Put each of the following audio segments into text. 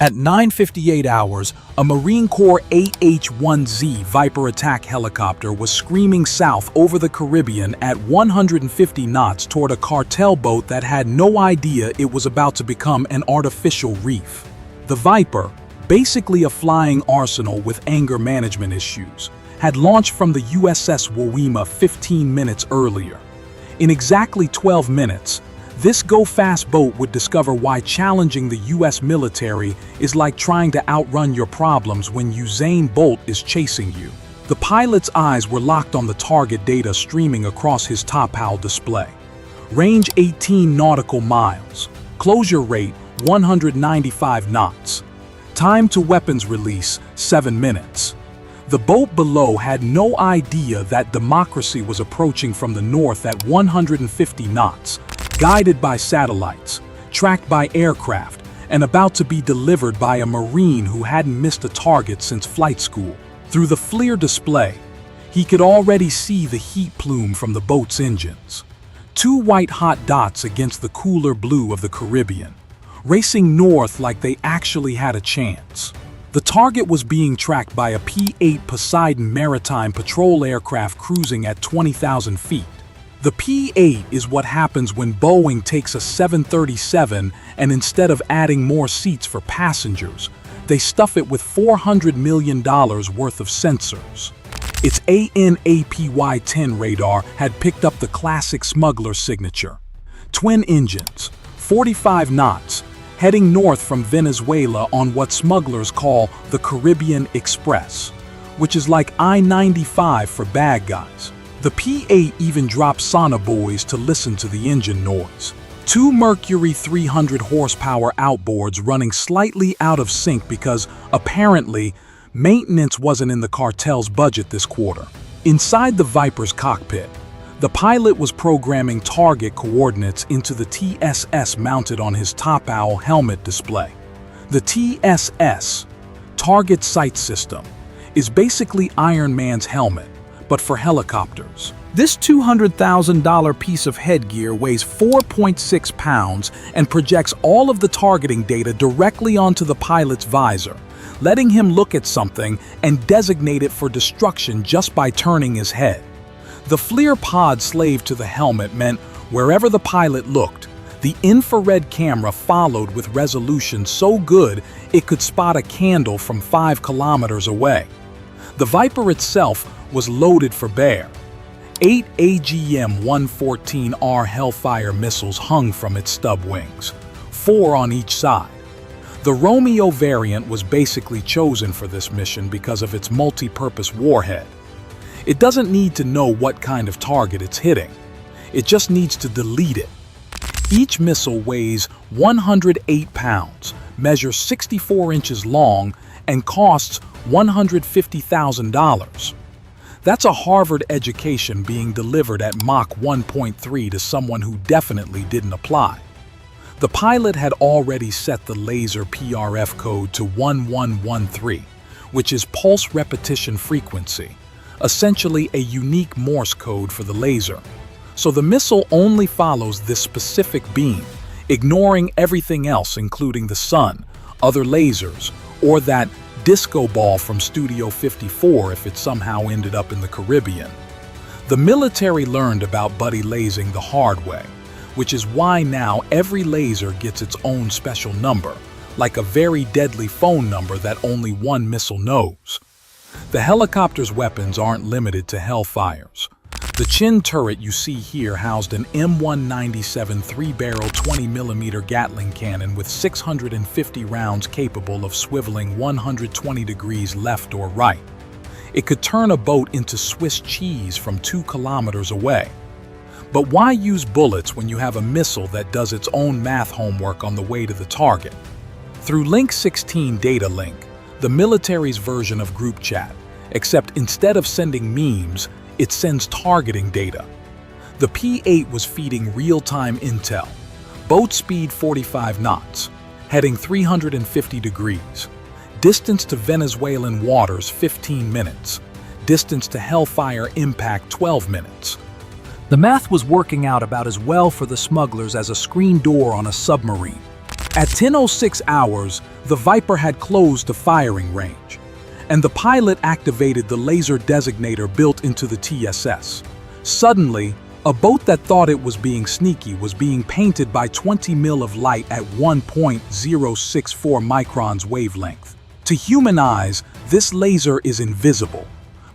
At 9:58 hours, a Marine Corps AH-1Z Viper attack helicopter was screaming south over the Caribbean at 150 knots toward a cartel boat that had no idea it was about to become an artificial reef. The Viper, basically a flying arsenal with anger management issues, had launched from the USS Woima 15 minutes earlier. In exactly 12 minutes, this go-fast boat would discover why challenging the US military is like trying to outrun your problems when Usain Bolt is chasing you. The pilot's eyes were locked on the target data streaming across his TopOwl display. Range 18 nautical miles. Closure rate 195 knots. Time to weapons release 7 minutes. The boat below had no idea that democracy was approaching from the north at 150 knots, guided by satellites, tracked by aircraft, and about to be delivered by a Marine who hadn't missed a target since flight school. Through the FLIR display, he could already see the heat plume from the boat's engines. 2 white-hot dots against the cooler blue of the Caribbean, racing north like they actually had a chance. The target was being tracked by a P-8 Poseidon maritime patrol aircraft cruising at 20,000 feet. The P-8 is what happens when Boeing takes a 737 and instead of adding more seats for passengers, they stuff it with $400 million worth of sensors. Its ANAPY-10 radar had picked up the classic smuggler signature. Twin engines, 45 knots, heading north from Venezuela on what smugglers call the Caribbean Express, which is like I-95 for bad guys. The P-8 even dropped sonobuoys to listen to the engine noise. 2 Mercury 300 horsepower outboards running slightly out of sync because, apparently, maintenance wasn't in the cartel's budget this quarter. Inside the Viper's cockpit, the pilot was programming target coordinates into the TSS mounted on his TopOwl helmet display. The TSS, Target Sight System, is basically Iron Man's helmet, but for helicopters. This $200,000 piece of headgear weighs 4.6 pounds and projects all of the targeting data directly onto the pilot's visor, letting him look at something and designate it for destruction just by turning his head. The FLIR pod slave to the helmet meant wherever the pilot looked, the infrared camera followed with resolution so good it could spot a candle from 5 kilometers away. The Viper itself was loaded for bear. 8 AGM-114R Hellfire missiles hung from its stub wings, 4 on each side. The Romeo variant was basically chosen for this mission because of its multi-purpose warhead. It doesn't need to know what kind of target it's hitting. It just needs to delete it. Each missile weighs 108 pounds, measures 64 inches long, and costs $150,000. That's a Harvard education being delivered at Mach 1.3 to someone who definitely didn't apply. The pilot had already set the laser PRF code to 1113, which is pulse repetition frequency, essentially a unique Morse code for the laser. So the missile only follows this specific beam, ignoring everything else including the sun, other lasers, or that disco ball from Studio 54 if it somehow ended up in the Caribbean. The military learned about buddy lasing the hard way, which is why now every laser gets its own special number, like a very deadly phone number that only one missile knows. The helicopter's weapons aren't limited to Hellfires. The chin turret you see here housed an M197 3-barrel 20mm Gatling cannon with 650 rounds capable of swiveling 120 degrees left or right. It could turn a boat into Swiss cheese from 2 kilometers away. But why use bullets when you have a missile that does its own math homework on the way to the target? Through Link 16 Data Link, the military's version of group chat, except instead of sending memes, it sends targeting data. The P-8 was feeding real-time intel. Boat speed 45 knots, heading 350 degrees. Distance to Venezuelan waters 15 minutes. Distance to Hellfire impact 12 minutes. The math was working out about as well for the smugglers as a screen door on a submarine. At 10:06 hours, the Viper had closed to firing range, and the pilot activated the laser designator built into the TSS. Suddenly, a boat that thought it was being sneaky was being painted by 20 mil of light at 1.064 microns wavelength. To human eyes, this laser is invisible,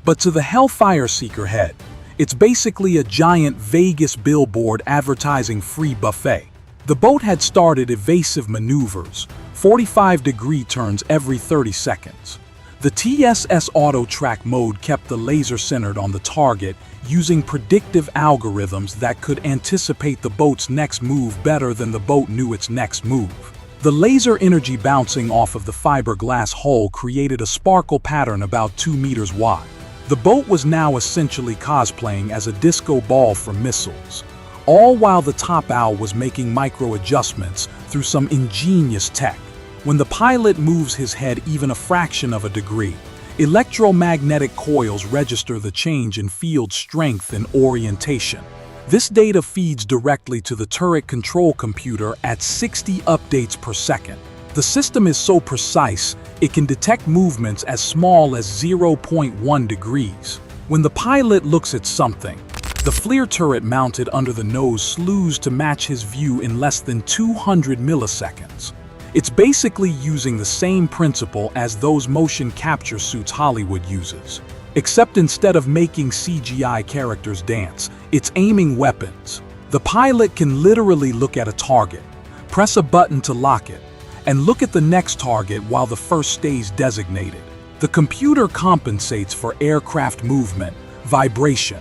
but to the Hellfire Seeker head, it's basically a giant Vegas billboard advertising free buffet. The boat had started evasive maneuvers, 45-degree turns every 30 seconds. The TSS auto track mode kept the laser centered on the target using predictive algorithms that could anticipate the boat's next move better than the boat knew its next move. The laser energy bouncing off of the fiberglass hull created a sparkle pattern about 2 meters wide. The boat was now essentially cosplaying as a disco ball for missiles, all while the TopOwl was making micro adjustments through some ingenious tech. When the pilot moves his head even a fraction of a degree, electromagnetic coils register the change in field strength and orientation. This data feeds directly to the turret control computer at 60 updates per second. The system is so precise, it can detect movements as small as 0.1 degrees. When the pilot looks at something, the FLIR turret mounted under the nose slews to match his view in less than 200 milliseconds. It's basically using the same principle as those motion capture suits Hollywood uses. Except instead of making CGI characters dance, it's aiming weapons. The pilot can literally look at a target, press a button to lock it, and look at the next target while the first stays designated. The computer compensates for aircraft movement, vibration,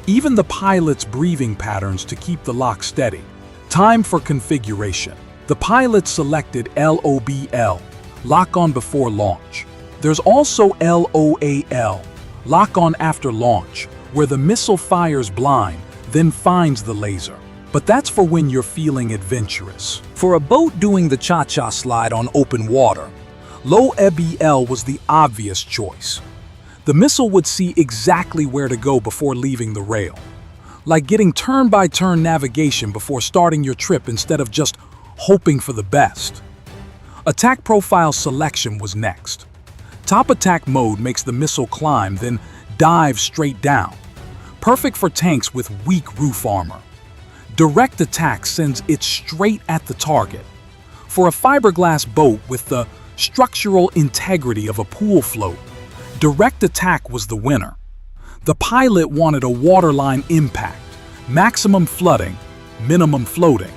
even the pilot's breathing patterns to keep the lock steady. Time for configuration. The pilot selected LOBL, lock on before launch. There's also LOAL, lock on after launch, where the missile fires blind, then finds the laser. But that's for when you're feeling adventurous. For a boat doing the cha-cha slide on open water, LOABL was the obvious choice. The missile would see exactly where to go before leaving the rail, like getting turn-by-turn navigation before starting your trip instead of just hoping for the best. Attack profile selection was next. Top attack mode makes the missile climb, then dive straight down. Perfect for tanks with weak roof armor. Direct attack sends it straight at the target. For a fiberglass boat with the structural integrity of a pool float, direct attack was the winner. The pilot wanted a waterline impact, maximum flooding, minimum floating.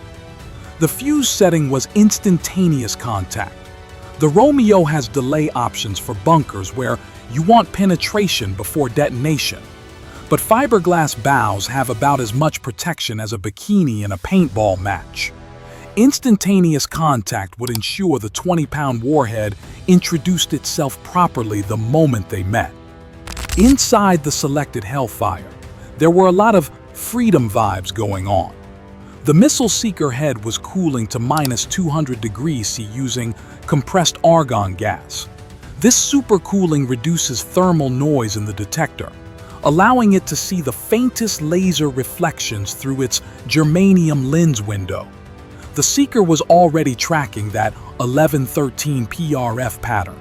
The fuse setting was instantaneous contact. The Romeo has delay options for bunkers where you want penetration before detonation. But fiberglass bows have about as much protection as a bikini in a paintball match. Instantaneous contact would ensure the 20-pound warhead introduced itself properly the moment they met. Inside the selected Hellfire, there were a lot of freedom vibes going on. The missile seeker head was cooling to minus 200 degrees C using compressed argon gas. This supercooling reduces thermal noise in the detector, allowing it to see the faintest laser reflections through its germanium lens window. The seeker was already tracking that 1113 PRF pattern,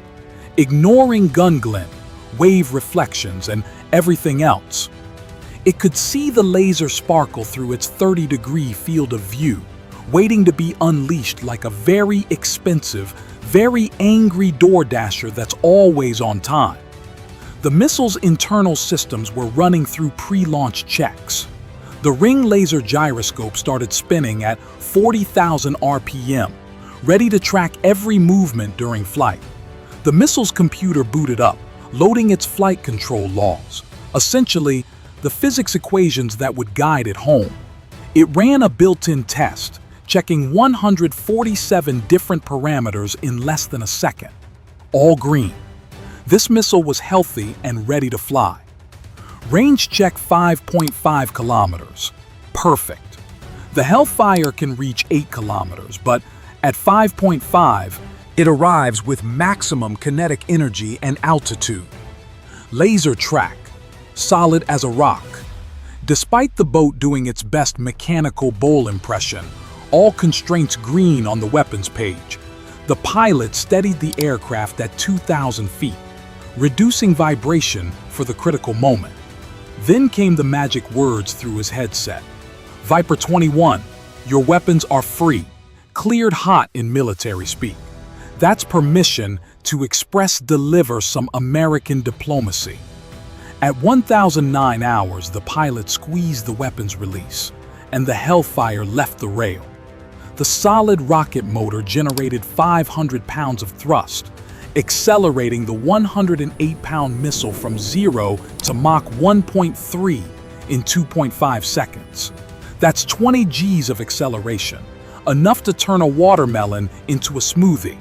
ignoring gun glint, wave reflections, and everything else. It could see the laser sparkle through its 30-degree field of view, waiting to be unleashed like a very expensive, very angry DoorDasher that's always on time. The missile's internal systems were running through pre-launch checks. The ring laser gyroscope started spinning at 40,000 RPM, ready to track every movement during flight. The missile's computer booted up, loading its flight control logs, essentially the physics equations that would guide it home. It ran a built-in test, checking 147 different parameters in less than a second. All green. This missile was healthy and ready to fly. Range check 5.5 kilometers. Perfect. The Hellfire can reach 8 kilometers, but at 5.5, it arrives with maximum kinetic energy and altitude. Laser track. Solid as a rock. Despite the boat doing its best mechanical bowl impression, all constraints green on the weapons page. The pilot steadied the aircraft at 2,000 feet, reducing vibration for the critical moment. Then came the magic words through his headset. Viper 21, your weapons are free, cleared hot in military speak. That's permission to express deliver some American diplomacy. At 1,009 hours, the pilot squeezed the weapons release, and the Hellfire left the rail. The solid rocket motor generated 500 pounds of thrust, accelerating the 108-pound missile from 0 to Mach 1.3 in 2.5 seconds. That's 20 Gs of acceleration, enough to turn a watermelon into a smoothie.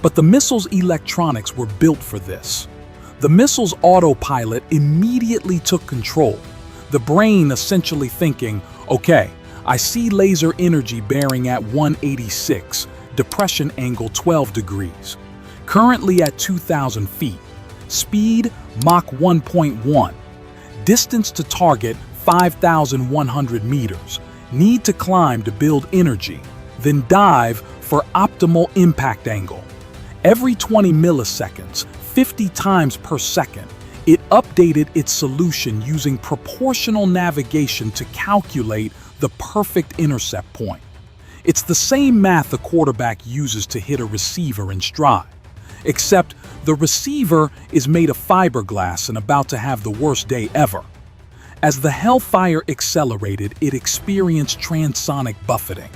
But the missile's electronics were built for this. The missile's autopilot immediately took control, the brain essentially thinking, okay, I see laser energy bearing at 186, depression angle 12 degrees. Currently at 2,000 feet, speed Mach 1.1, distance to target 5,100 meters, need to climb to build energy, then dive for optimal impact angle. Every 20 milliseconds, 50 times per second, it updated its solution using proportional navigation to calculate the perfect intercept point. It's the same math a quarterback uses to hit a receiver in stride, except the receiver is made of fiberglass and about to have the worst day ever. As the Hellfire accelerated, it experienced transonic buffeting,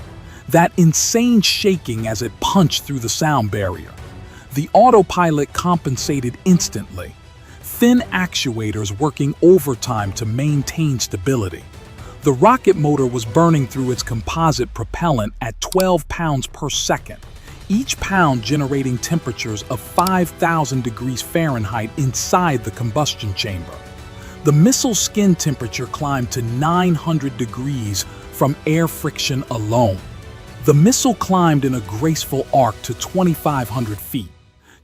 that insane shaking as it punched through the sound barrier. The autopilot compensated instantly, thin actuators working overtime to maintain stability. The rocket motor was burning through its composite propellant at 12 pounds per second, each pound generating temperatures of 5,000 degrees Fahrenheit inside the combustion chamber. The missile's skin temperature climbed to 900 degrees from air friction alone. The missile climbed in a graceful arc to 2,500 feet,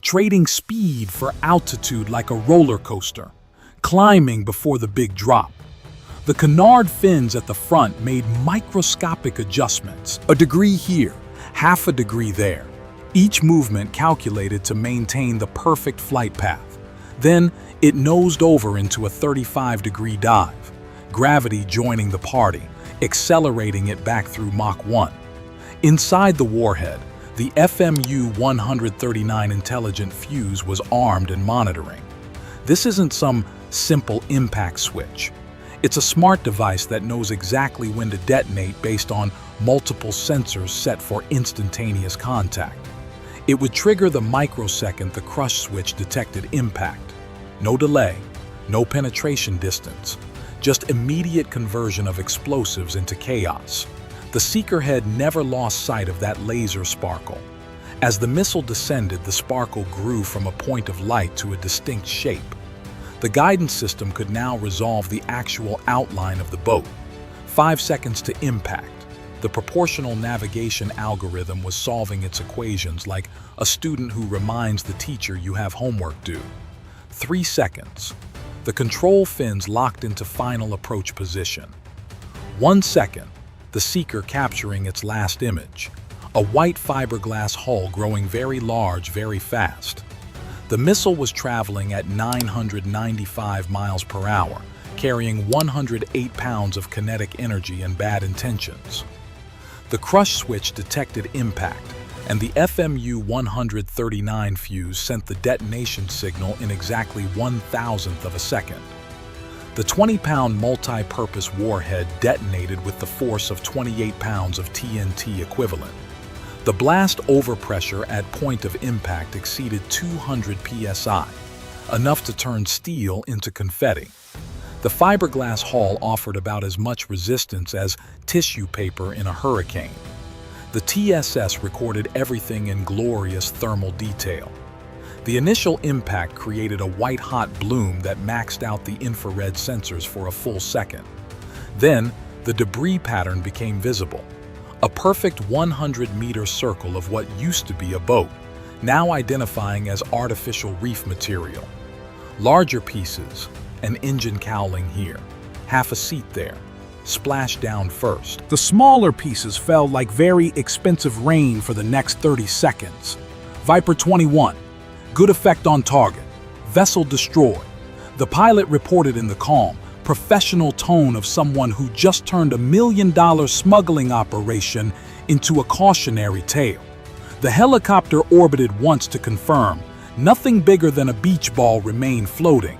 trading speed for altitude like a roller coaster, climbing before the big drop. The canard fins at the front made microscopic adjustments, a degree here, half a degree there, each movement calculated to maintain the perfect flight path. Then it nosed over into a 35-degree dive, gravity joining the party, accelerating it back through Mach 1. Inside the warhead, the FMU-139 intelligent fuse was armed and monitoring. This isn't some simple impact switch. It's a smart device that knows exactly when to detonate based on multiple sensors set for instantaneous contact. It would trigger the microsecond the crush switch detected impact. No delay, no penetration distance, just immediate conversion of explosives into chaos. The Seekerhead never lost sight of that laser sparkle. As the missile descended, the sparkle grew from a point of light to a distinct shape. The guidance system could now resolve the actual outline of the boat. 5 seconds to impact. The proportional navigation algorithm was solving its equations like a student who reminds the teacher you have homework due. 3 seconds. The control fins locked into final approach position. 1 second. The Seeker capturing its last image. A white fiberglass hull growing very large very fast. The missile was traveling at 995 miles per hour, carrying 108 pounds of kinetic energy and bad intentions. The crush switch detected impact, and the FMU-139 fuse sent the detonation signal in exactly 1,000th of a second. The 20-pound multi-purpose warhead detonated with the force of 28 pounds of TNT equivalent. The blast overpressure at point of impact exceeded 200 psi, enough to turn steel into confetti. The fiberglass hull offered about as much resistance as tissue paper in a hurricane. The TSS recorded everything in glorious thermal detail. The initial impact created a white-hot bloom that maxed out the infrared sensors for a full second. Then, the debris pattern became visible. A perfect 100-meter circle of what used to be a boat, now identifying as artificial reef material. Larger pieces, an engine cowling here, half a seat there. splashed down first. The smaller pieces fell like very expensive rain for the next 30 seconds. Viper 21. Good effect on target. Vessel destroyed. The pilot reported in the calm, professional tone of someone who just turned $1 million smuggling operation into a cautionary tale. The helicopter orbited once to confirm. Nothing bigger than a beach ball remained floating,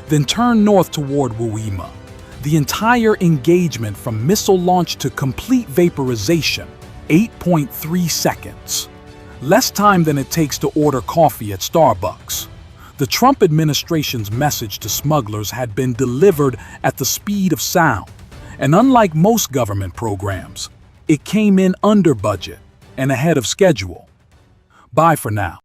then turned north toward Wuima. The entire engagement from missile launch to complete vaporization, 8.3 seconds. Less time than it takes to order coffee at Starbucks. The Trump administration's message to smugglers had been delivered at the speed of sound, and unlike most government programs, it came in under budget and ahead of schedule. Bye for now.